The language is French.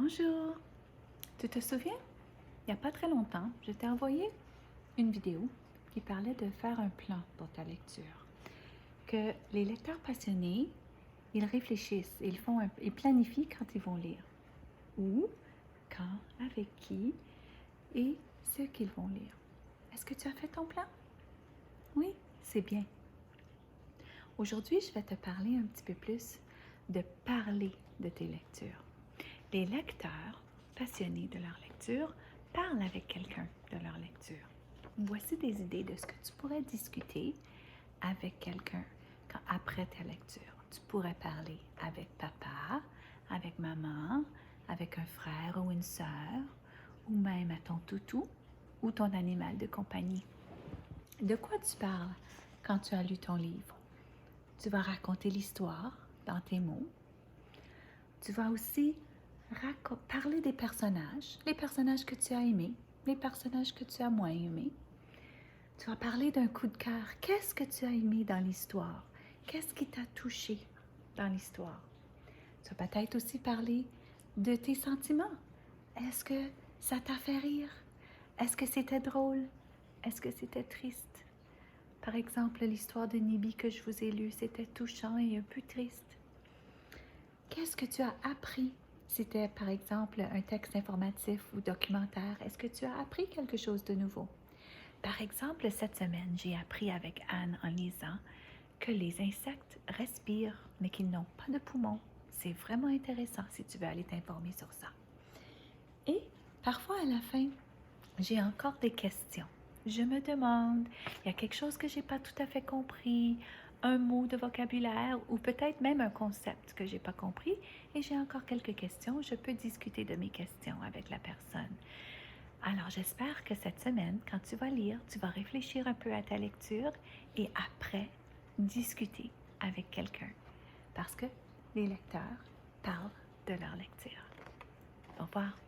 Bonjour! Tu te souviens? Il n'y a pas très longtemps, je t'ai envoyé une vidéo qui parlait de faire un plan pour ta lecture. Que les lecteurs passionnés, ils réfléchissent, ils planifient quand ils vont lire. Où, quand, avec qui et ce qu'ils vont lire. Est-ce que tu as fait ton plan? Oui, c'est bien. Aujourd'hui, je vais te parler un petit peu plus de parler de tes lectures. Les lecteurs passionnés de leur lecture parlent avec quelqu'un de leur lecture. Voici des idées de ce que tu pourrais discuter avec quelqu'un après ta lecture. Tu pourrais parler avec papa, avec maman, avec un frère ou une sœur, ou même à ton toutou ou ton animal de compagnie. De quoi tu parles quand tu as lu ton livre? Tu vas raconter l'histoire dans tes mots. Tu vas aussi parler des personnages, les personnages que tu as aimés, les personnages que tu as moins aimés. Tu vas parler d'un coup de cœur. Qu'est-ce que tu as aimé dans l'histoire? Qu'est-ce qui t'a touché dans l'histoire? Tu vas peut-être aussi parler de tes sentiments. Est-ce que ça t'a fait rire? Est-ce que c'était drôle? Est-ce que c'était triste? Par exemple, l'histoire de Nibi que je vous ai lue, c'était touchant et un peu triste. Qu'est-ce que tu as appris? C'était par exemple un texte informatif ou documentaire. Est-ce que tu as appris quelque chose de nouveau? Par exemple, cette semaine, j'ai appris avec Anne en lisant que les insectes respirent, mais qu'ils n'ont pas de poumons. C'est vraiment intéressant si tu veux aller t'informer sur ça. Et parfois à la fin, j'ai encore des questions. Je me demande, il y a quelque chose que je n'ai pas tout à fait compris, un mot de vocabulaire ou peut-être même un concept que je n'ai pas compris et j'ai encore quelques questions. Je peux discuter de mes questions avec la personne. Alors j'espère que cette semaine, quand tu vas lire, tu vas réfléchir un peu à ta lecture et après discuter avec quelqu'un parce que les lecteurs parlent de leur lecture. Au revoir.